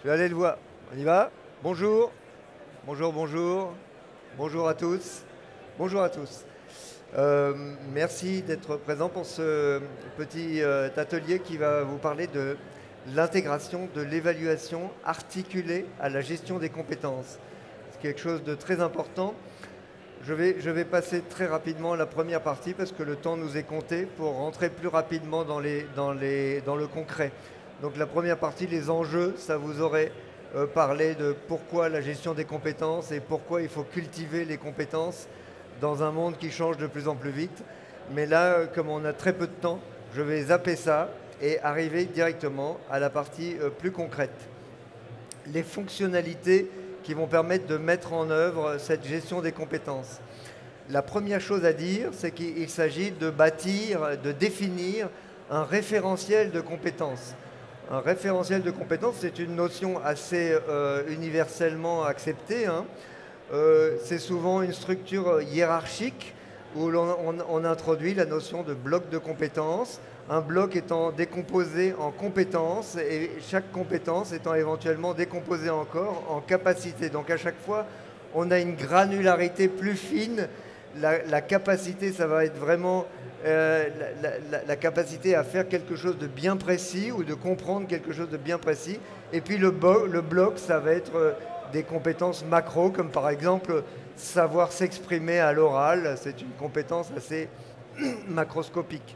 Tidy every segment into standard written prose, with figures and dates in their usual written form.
Je vais aller le voir. On y va? Bonjour. Bonjour, bonjour. Bonjour à tous. Bonjour à tous. Merci d'être présent pour ce petit atelier qui va vous parler de l'intégration de l'évaluation articulée à la gestion des compétences. C'est quelque chose de très important. Je vais passer très rapidement la première partie parce que le temps nous est compté pour rentrer plus rapidement dans le concret. Donc la première partie, les enjeux, ça vous aurait parlé de pourquoi la gestion des compétences et pourquoi il faut cultiver les compétences dans un monde qui change de plus en plus vite. Mais là, comme on a très peu de temps, je vais zapper ça et arriver directement à la partie plus concrète. Les fonctionnalités qui vont permettre de mettre en œuvre cette gestion des compétences. La première chose à dire, c'est qu'il s'agit de bâtir, de définir un référentiel de compétences. Un référentiel de compétences, c'est une notion assez universellement acceptée, hein. C'est souvent une structure hiérarchique où on introduit la notion de bloc de compétences, un bloc étant décomposé en compétences et chaque compétence étant éventuellement décomposée encore en capacités. Donc à chaque fois, on a une granularité plus fine. La capacité, ça va être vraiment la capacité à faire quelque chose de bien précis ou de comprendre quelque chose de bien précis. Et puis le bloc, ça va être des compétences macro, comme par exemple savoir s'exprimer à l'oral. C'est une compétence assez macroscopique.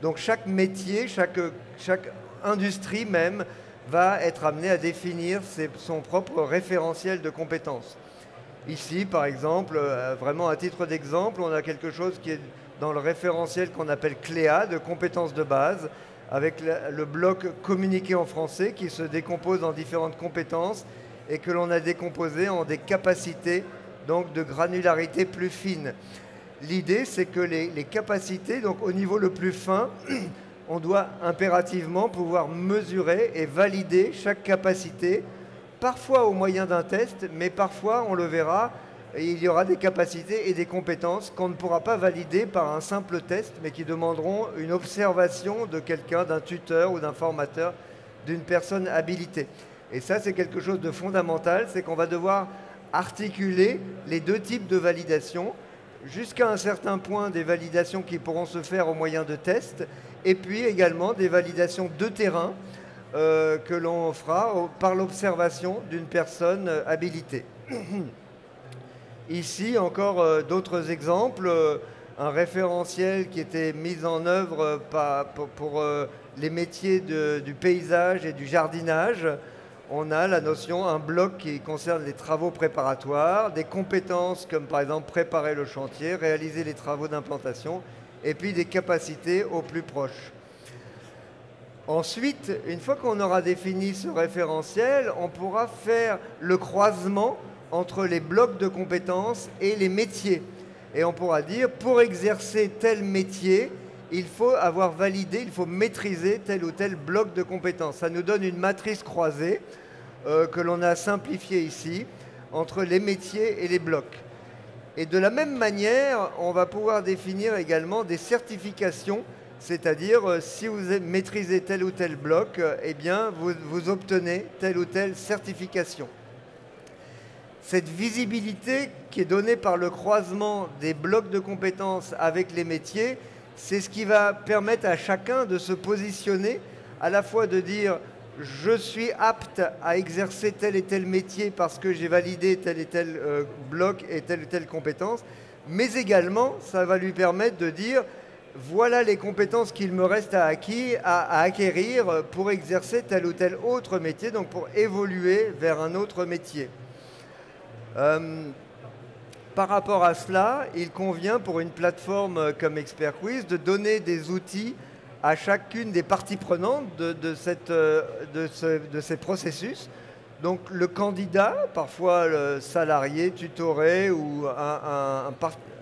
Donc chaque métier, chaque industrie même, va être amené à définir son propre référentiel de compétences. Ici, par exemple, vraiment à titre d'exemple, on a quelque chose qui est dans le référentiel qu'on appelle CLEA, de compétences de base, avec le bloc communiqué en français qui se décompose en différentes compétences et que l'on a décomposé en des capacités, donc de granularité plus fine. L'idée, c'est que les capacités, donc au niveau le plus fin, on doit impérativement pouvoir mesurer et valider chaque capacité, parfois au moyen d'un test, mais parfois, on le verra, il y aura des capacités et des compétences qu'on ne pourra pas valider par un simple test, mais qui demanderont une observation de quelqu'un, d'un tuteur ou d'un formateur, d'une personne habilitée. Et ça, c'est quelque chose de fondamental, c'est qu'on va devoir articuler les deux types de validation, jusqu'à un certain point des validations qui pourront se faire au moyen de tests, et puis également des validations de terrain que l'on fera par l'observation d'une personne habilitée. Ici, encore d'autres exemples. Un référentiel qui était mis en œuvre pour les métiers du paysage et du jardinage. On a la notion, un bloc qui concerne les travaux préparatoires, des compétences comme par exemple préparer le chantier, réaliser les travaux d'implantation, et puis des capacités au plus proche. Ensuite, une fois qu'on aura défini ce référentiel, on pourra faire le croisement entre les blocs de compétences et les métiers. Et on pourra dire, pour exercer tel métier, il faut avoir validé, il faut maîtriser tel ou tel bloc de compétences. Ça nous donne une matrice croisée que l'on a simplifiée ici, entre les métiers et les blocs. Et de la même manière, on va pouvoir définir également des certifications, c'est-à-dire si vous maîtrisez tel ou tel bloc, eh bien vous obtenez telle ou telle certification. Cette visibilité qui est donnée par le croisement des blocs de compétences avec les métiers, c'est ce qui va permettre à chacun de se positionner, à la fois de dire je suis apte à exercer tel et tel métier parce que j'ai validé tel et tel bloc et telle compétence, mais également ça va lui permettre de dire voilà les compétences qu'il me reste à acquérir pour exercer tel ou tel autre métier, donc pour évoluer vers un autre métier. Par rapport à cela, il convient pour une plateforme comme Expert Quiz de donner des outils à chacune des parties prenantes de ces processus. Donc le candidat, parfois le salarié, tutoré ou un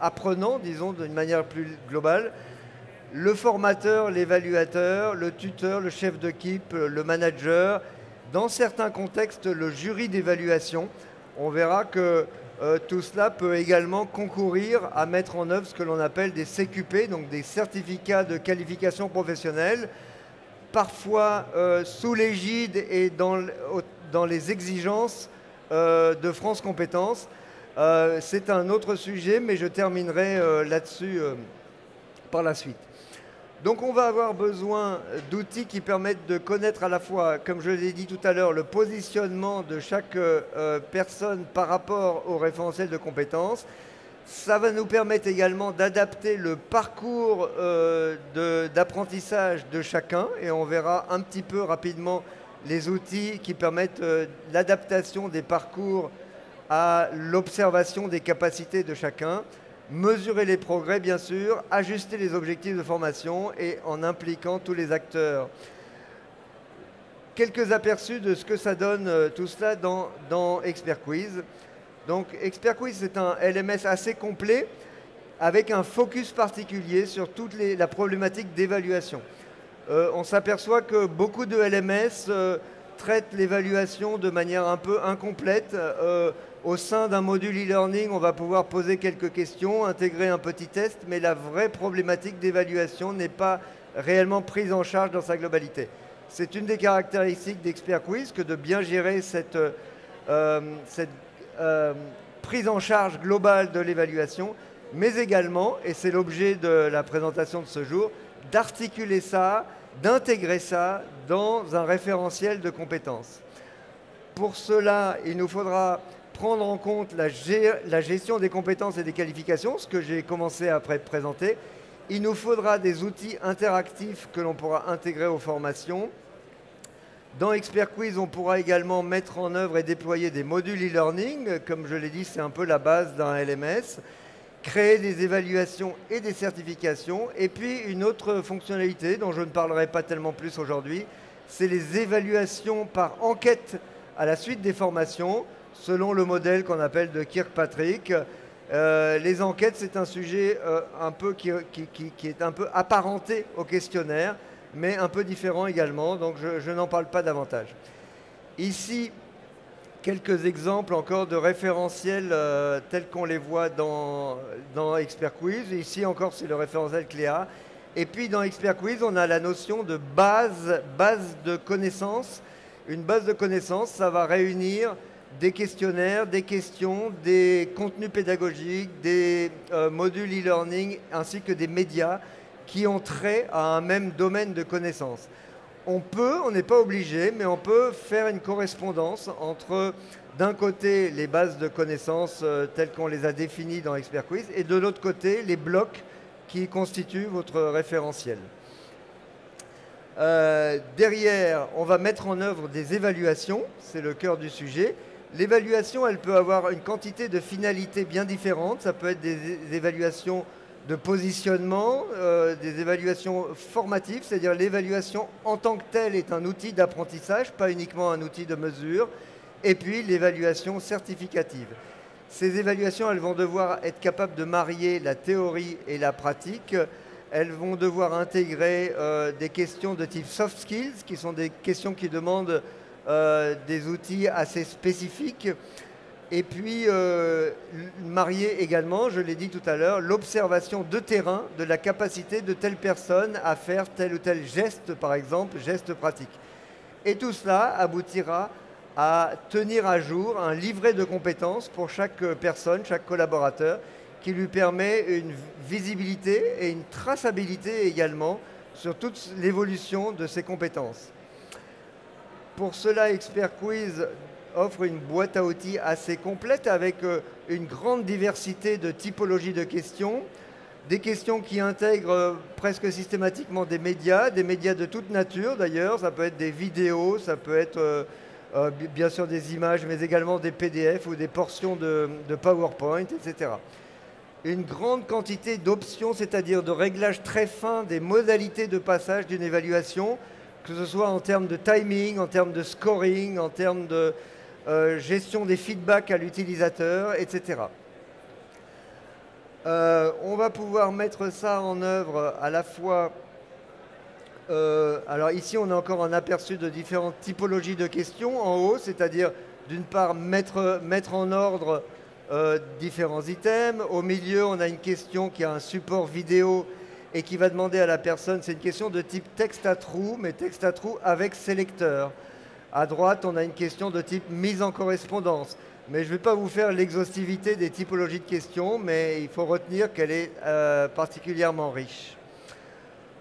apprenant, disons d'une manière plus globale, le formateur, l'évaluateur, le tuteur, le chef d'équipe, le manager, dans certains contextes, le jury d'évaluation. On verra que tout cela peut également concourir à mettre en œuvre ce que l'on appelle des CQP, donc des certificats de qualification professionnelle, parfois sous l'égide et dans les exigences de France Compétences. C'est un autre sujet, mais je terminerai là-dessus par la suite. Donc on va avoir besoin d'outils qui permettent de connaître à la fois, comme je l'ai dit tout à l'heure, le positionnement de chaque personne par rapport au référentiel de compétences. Ça va nous permettre également d'adapter le parcours d'apprentissage de chacun, et on verra un petit peu rapidement les outils qui permettent l'adaptation des parcours à l'observation des capacités de chacun. Mesurer les progrès, bien sûr, ajuster les objectifs de formation et en impliquant tous les acteurs. Quelques aperçus de ce que ça donne tout cela dans Expert Quiz. Donc Expert Quiz, c'est un LMS assez complet avec un focus particulier sur toute la problématique d'évaluation. On s'aperçoit que beaucoup de LMS traitent l'évaluation de manière un peu incomplète. Au sein d'un module e-learning, on va pouvoir poser quelques questions, intégrer un petit test, mais la vraie problématique d'évaluation n'est pas réellement prise en charge dans sa globalité. C'est une des caractéristiques d'Expert Quiz que de bien gérer cette prise en charge globale de l'évaluation, mais également, et c'est l'objet de la présentation de ce jour, d'articuler ça, d'intégrer ça dans un référentiel de compétences. Pour cela, il nous faudra prendre en compte la gestion des compétences et des qualifications, ce que j'ai commencé à présenter. Il nous faudra des outils interactifs que l'on pourra intégrer aux formations. Dans Expert Quiz, on pourra également mettre en œuvre et déployer des modules e-learning. Comme je l'ai dit, c'est un peu la base d'un LMS. Créer des évaluations et des certifications. Et puis, une autre fonctionnalité dont je ne parlerai pas tellement plus aujourd'hui, c'est les évaluations par enquête à la suite des formations, selon le modèle qu'on appelle de Kirkpatrick. Les enquêtes, c'est un sujet qui est un peu apparenté au questionnaire, mais un peu différent également, donc je n'en parle pas davantage. Ici, quelques exemples encore de référentiels tels qu'on les voit dans Expert Quiz. Ici encore, c'est le référentiel Cléa. Et puis dans Expert Quiz, on a la notion de base de connaissances. Une base de connaissances, ça va réunir des questionnaires, des questions, des contenus pédagogiques, des modules e-learning, ainsi que des médias qui ont trait à un même domaine de connaissances. On n'est pas obligé, mais on peut faire une correspondance entre, d'un côté, les bases de connaissances telles qu'on les a définies dans Expert Quiz, et de l'autre côté, les blocs qui constituent votre référentiel. Derrière, on va mettre en œuvre des évaluations, c'est le cœur du sujet. L'évaluation, elle peut avoir une quantité de finalités bien différentes. Ça peut être des évaluations de positionnement, des évaluations formatives, c'est-à-dire l'évaluation en tant que telle est un outil d'apprentissage, pas uniquement un outil de mesure. Et puis l'évaluation certificative. Ces évaluations, elles vont devoir être capables de marier la théorie et la pratique. Elles vont devoir intégrer des questions de type soft skills, qui sont des questions qui demandent des outils assez spécifiques. Et puis, marier également, je l'ai dit tout à l'heure, l'observation de terrain de la capacité de telle personne à faire tel ou tel geste, par exemple, geste pratique. Et tout cela aboutira à tenir à jour un livret de compétences pour chaque personne, chaque collaborateur, qui lui permet une visibilité et une traçabilité également sur toute l'évolution de ses compétences. Pour cela, Expert Quiz offre une boîte à outils assez complète avec une grande diversité de typologies de questions, des questions qui intègrent presque systématiquement des médias de toute nature d'ailleurs, ça peut être des vidéos, ça peut être bien sûr des images, mais également des PDF ou des portions de PowerPoint, etc. Une grande quantité d'options, c'est-à-dire de réglages très fins des modalités de passage d'une évaluation, que ce soit en termes de timing, en termes de scoring, en termes de gestion des feedbacks à l'utilisateur, etc. On va pouvoir mettre ça en œuvre à la fois... alors ici, on a encore un aperçu de différentes typologies de questions en haut, c'est-à-dire d'une part mettre en ordre différents items. Au milieu, on a une question qui a un support vidéo et qui va demander à la personne, c'est une question de type texte à trous, mais texte à trous avec sélecteur. À droite, on a une question de type mise en correspondance. Mais je ne vais pas vous faire l'exhaustivité des typologies de questions, mais il faut retenir qu'elle est particulièrement riche.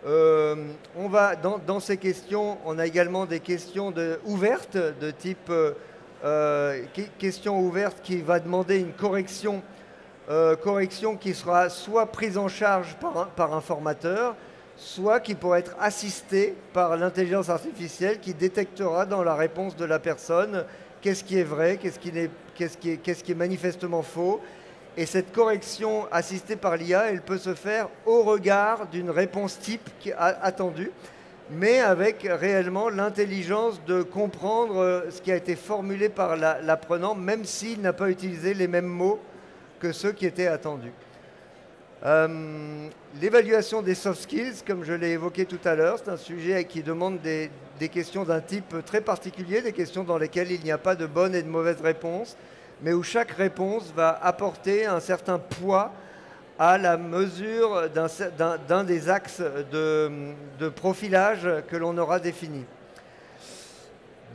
Dans ces questions, on a également des questions ouvertes, de type question ouverte qui va demander une correction qui sera soit prise en charge par un formateur, soit qui pourra être assistée par l'intelligence artificielle qui détectera dans la réponse de la personne qu'est-ce qui est vrai, qu'est-ce qui est manifestement faux. Et cette correction assistée par l'IA, elle peut se faire au regard d'une réponse type attendue, mais avec réellement l'intelligence de comprendre ce qui a été formulé par l'apprenant, même s'il n'a pas utilisé les mêmes mots que ceux qui étaient attendus. L'évaluation des soft skills, comme je l'ai évoqué tout à l'heure, c'est un sujet qui demande des questions d'un type très particulier, des questions dans lesquelles il n'y a pas de bonne et de mauvaise réponse, mais où chaque réponse va apporter un certain poids à la mesure d'un des axes de profilage que l'on aura défini.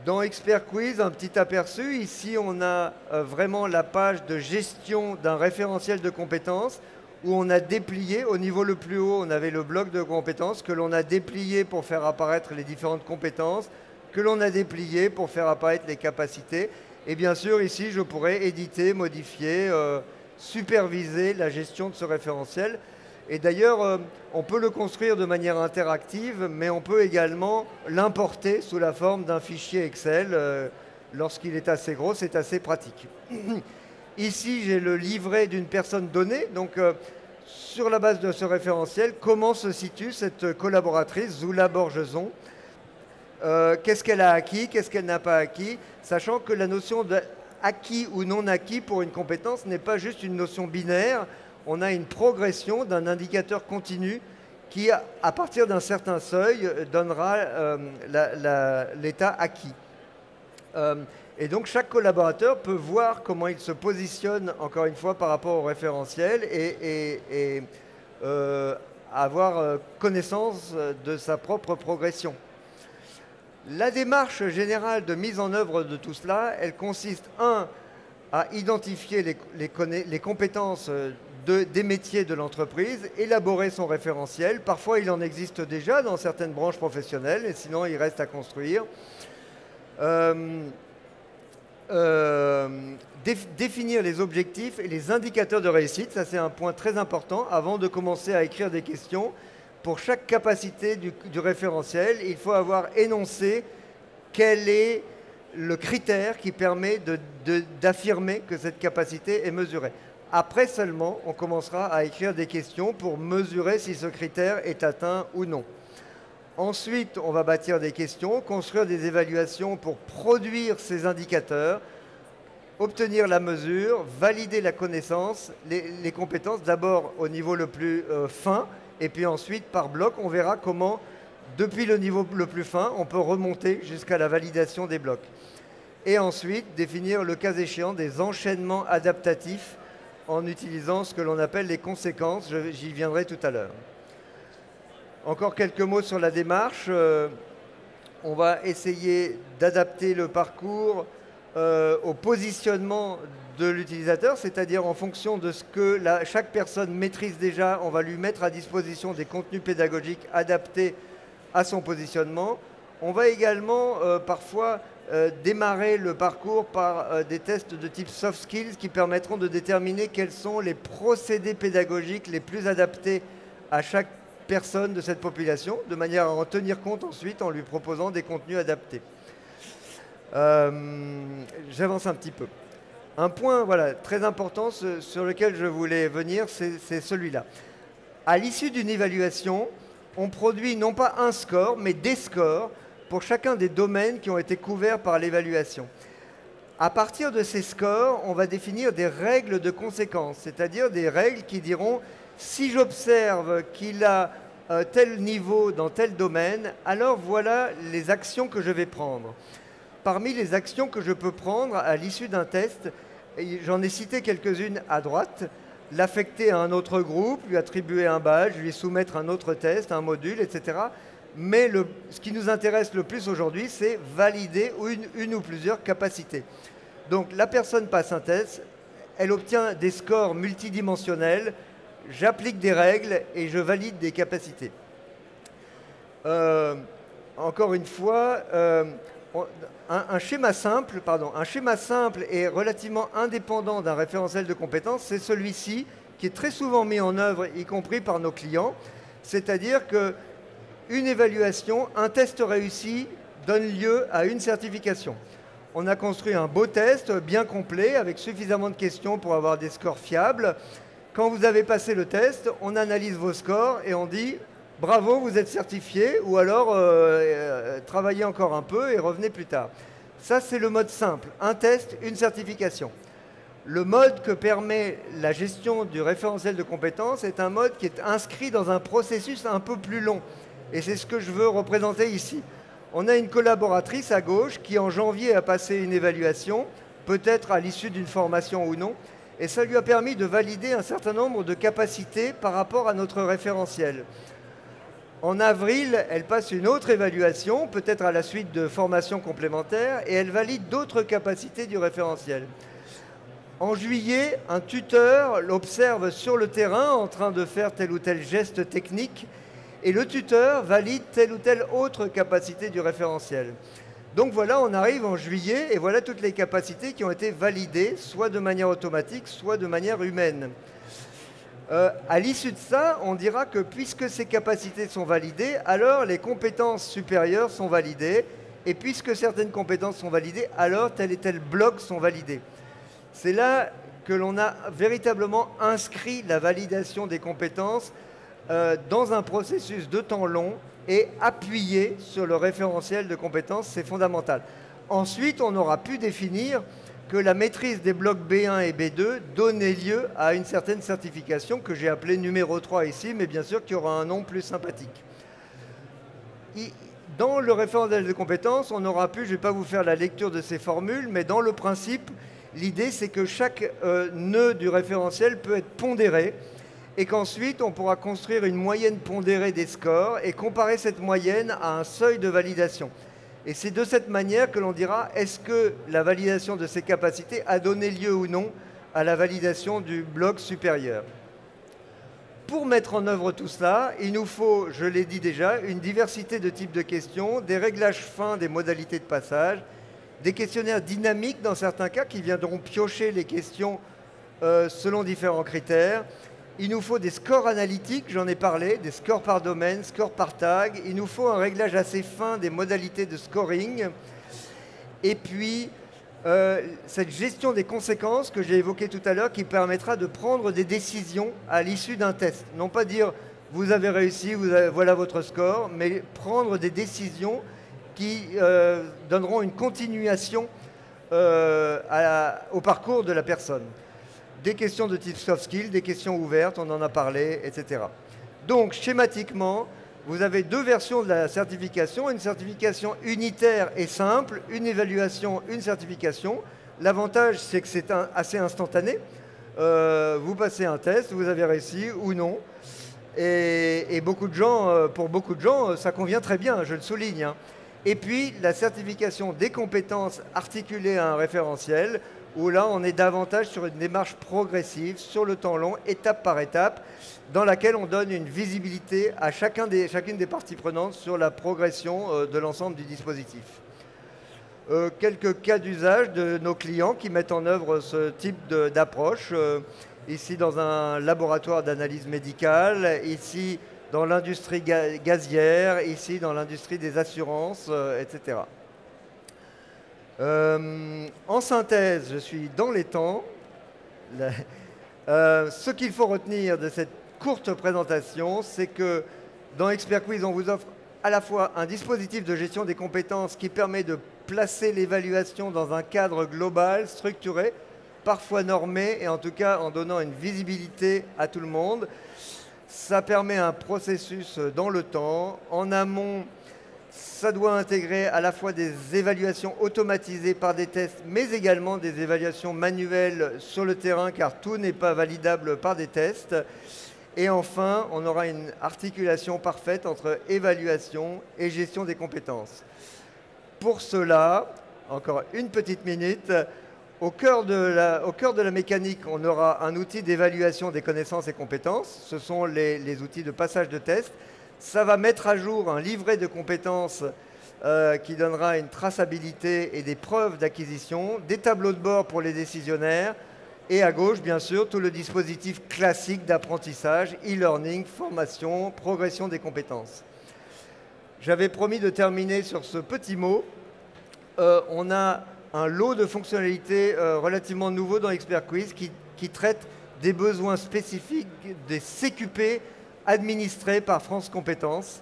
Dans Expert Quiz, un petit aperçu. Ici, on a vraiment la page de gestion d'un référentiel de compétences où on a déplié, au niveau le plus haut, on avait le bloc de compétences que l'on a déplié pour faire apparaître les différentes compétences, que l'on a déplié pour faire apparaître les capacités. Et bien sûr, ici, je pourrais éditer, modifier, superviser la gestion de ce référentiel. Et d'ailleurs, on peut le construire de manière interactive, mais on peut également l'importer sous la forme d'un fichier Excel. Lorsqu'il est assez gros, c'est assez pratique. Ici, j'ai le livret d'une personne donnée. Donc, sur la base de ce référentiel, comment se situe cette collaboratrice, Zoula Borgeson? Qu'est-ce qu'elle a acquis, qu'est-ce qu'elle n'a pas acquis, sachant que la notion d'acquis ou non acquis pour une compétence n'est pas juste une notion binaire. On a une progression d'un indicateur continu qui, à partir d'un certain seuil, donnera l'état acquis. Et donc, chaque collaborateur peut voir comment il se positionne, encore une fois, par rapport au référentiel et avoir connaissance de sa propre progression. La démarche générale de mise en œuvre de tout cela, elle consiste, à identifier les compétences des métiers de l'entreprise, élaborer son référentiel. Parfois, il en existe déjà dans certaines branches professionnelles, et sinon, il reste à construire. Définir les objectifs et les indicateurs de réussite, ça c'est un point très important avant de commencer à écrire des questions. Pour chaque capacité du référentiel, il faut avoir énoncé quel est le critère qui permet d'affirmer que cette capacité est mesurée. Après seulement, on commencera à écrire des questions pour mesurer si ce critère est atteint ou non. Ensuite, on va bâtir des questions, construire des évaluations pour produire ces indicateurs, obtenir la mesure, valider la connaissance, les compétences, d'abord au niveau le plus fin, et puis ensuite, par bloc, on verra comment, depuis le niveau le plus fin, on peut remonter jusqu'à la validation des blocs. Et ensuite, définir le cas échéant des enchaînements adaptatifs en utilisant ce que l'on appelle les conséquences. J'y viendrai tout à l'heure. Encore quelques mots sur la démarche. On va essayer d'adapter le parcours au positionnement de l'utilisateur, c'est-à-dire en fonction de ce que chaque personne maîtrise déjà, on va lui mettre à disposition des contenus pédagogiques adaptés à son positionnement. On va également parfois démarrer le parcours par des tests de type soft skills qui permettront de déterminer quels sont les procédés pédagogiques les plus adaptés à chaque personne de cette population, de manière à en tenir compte ensuite en lui proposant des contenus adaptés. J'avance un petit peu. Un point très important sur lequel je voulais venir, c'est celui-là. À l'issue d'une évaluation, on produit non pas un score, mais des scores pour chacun des domaines qui ont été couverts par l'évaluation. À partir de ces scores, on va définir des règles de conséquence, c'est-à-dire des règles qui diront si j'observe qu'il a tel niveau dans tel domaine, alors voilà les actions que je vais prendre. Parmi les actions que je peux prendre à l'issue d'un test, j'en ai cité quelques-unes à droite, l'affecter à un autre groupe, lui attribuer un badge, lui soumettre un autre test, un module, etc. Mais ce qui nous intéresse le plus aujourd'hui, c'est valider une ou plusieurs capacités. Donc la personne passe un test, elle obtient des scores multidimensionnels, j'applique des règles et je valide des capacités. Encore une fois, un schéma simple et relativement indépendant d'un référentiel de compétences, c'est celui-ci qui est très souvent mis en œuvre, y compris par nos clients. C'est-à-dire qu'une évaluation, un test réussi donne lieu à une certification. On a construit un beau test bien complet avec suffisamment de questions pour avoir des scores fiables. Quand vous avez passé le test, on analyse vos scores et on dit « Bravo, vous êtes certifié » ou alors travaillez encore un peu et revenez plus tard. Ça, c'est le mode simple. Un test, une certification. Le mode que permet la gestion du référentiel de compétences est un mode qui est inscrit dans un processus un peu plus long. Et c'est ce que je veux représenter ici. On a une collaboratrice à gauche qui, en janvier, a passé une évaluation, peut-être à l'issue d'une formation ou non, et ça lui a permis de valider un certain nombre de capacités par rapport à notre référentiel. En avril, elle passe une autre évaluation, peut-être à la suite de formations complémentaires, et elle valide d'autres capacités du référentiel. En juillet, un tuteur l'observe sur le terrain en train de faire tel ou tel geste technique et le tuteur valide telle ou telle autre capacité du référentiel. Donc voilà, on arrive en juillet et voilà toutes les capacités qui ont été validées, soit de manière automatique, soit de manière humaine. À l'issue de ça, on dira que puisque ces capacités sont validées, alors les compétences supérieures sont validées et puisque certaines compétences sont validées, alors tel et tel bloc sont validés. C'est là que l'on a véritablement inscrit la validation des compétences dans un processus de temps long et appuyé sur le référentiel de compétences, c'est fondamental. Ensuite, on aura pu définir que la maîtrise des blocs B1 et B2 donnait lieu à une certaine certification que j'ai appelée numéro 3 ici, mais bien sûr qu'il y aura un nom plus sympathique. Dans le référentiel de compétences, on aura pu, je ne vais pas vous faire la lecture de ces formules, mais dans le principe, l'idée, c'est que chaque nœud du référentiel peut être pondéré et qu'ensuite, on pourra construire une moyenne pondérée des scores et comparer cette moyenne à un seuil de validation. Et c'est de cette manière que l'on dira est-ce que la validation de ces capacités a donné lieu ou non à la validation du bloc supérieur. Pour mettre en œuvre tout cela, il nous faut, je l'ai dit déjà, une diversité de types de questions, des réglages fins des modalités de passage, des questionnaires dynamiques dans certains cas qui viendront piocher les questions selon différents critères. Il nous faut des scores analytiques, j'en ai parlé, des scores par domaine, scores par tag. Il nous faut un réglage assez fin des modalités de scoring. Et puis, cette gestion des conséquences que j'ai évoquée tout à l'heure qui permettra de prendre des décisions à l'issue d'un test. Non pas dire « vous avez réussi, voilà votre score », mais prendre des décisions qui donneront une continuation au parcours de la personne. Des questions de type soft skills, des questions ouvertes, on en a parlé, etc. Donc, schématiquement, vous avez deux versions de la certification, une certification unitaire et simple, une évaluation, une certification. L'avantage, c'est que c'est assez instantané. Vous passez un test, vous avez réussi ou non. Et beaucoup de gens, pour beaucoup de gens, ça convient très bien, je le souligne, hein. Et puis, la certification des compétences articulées à un référentiel, où là, on est davantage sur une démarche progressive, sur le temps long, étape par étape, dans laquelle on donne une visibilité à chacune des parties prenantes sur la progression de l'ensemble du dispositif. Quelques cas d'usage de nos clients qui mettent en œuvre ce type d'approche, ici dans un laboratoire d'analyse médicale, ici dans l'industrie gazière, ici dans l'industrie des assurances, etc. En synthèse, je suis dans les temps. Ce qu'il faut retenir de cette courte présentation, c'est que dans Expert Quiz, on vous offre à la fois un dispositif de gestion des compétences qui permet de placer l'évaluation dans un cadre global, structuré, parfois normé, et en tout cas en donnant une visibilité à tout le monde. Ça permet un processus dans le temps. En amont, ça doit intégrer à la fois des évaluations automatisées par des tests, mais également des évaluations manuelles sur le terrain, car tout n'est pas validable par des tests. Et enfin, on aura une articulation parfaite entre évaluation et gestion des compétences. Pour cela, encore une petite minute, au cœur de la mécanique, on aura un outil d'évaluation des connaissances et compétences. Ce sont les outils de passage de test. Ça va mettre à jour un livret de compétences qui donnera une traçabilité et des preuves d'acquisition, des tableaux de bord pour les décisionnaires, et à gauche, bien sûr, tout le dispositif classique d'apprentissage, e-learning, formation, progression des compétences. J'avais promis de terminer sur ce petit mot. On a un lot de fonctionnalités relativement nouveaux dans Expert Quiz qui traitent des besoins spécifiques des CQP administrés par France Compétences.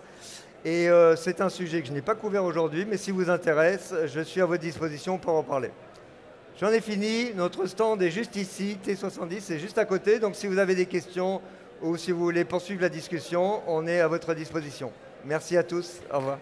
Et c'est un sujet que je n'ai pas couvert aujourd'hui, mais si vous intéresse, je suis à votre disposition pour en parler. J'en ai fini. Notre stand est juste ici. T70 est juste à côté. Donc si vous avez des questions ou si vous voulez poursuivre la discussion, on est à votre disposition. Merci à tous. Au revoir.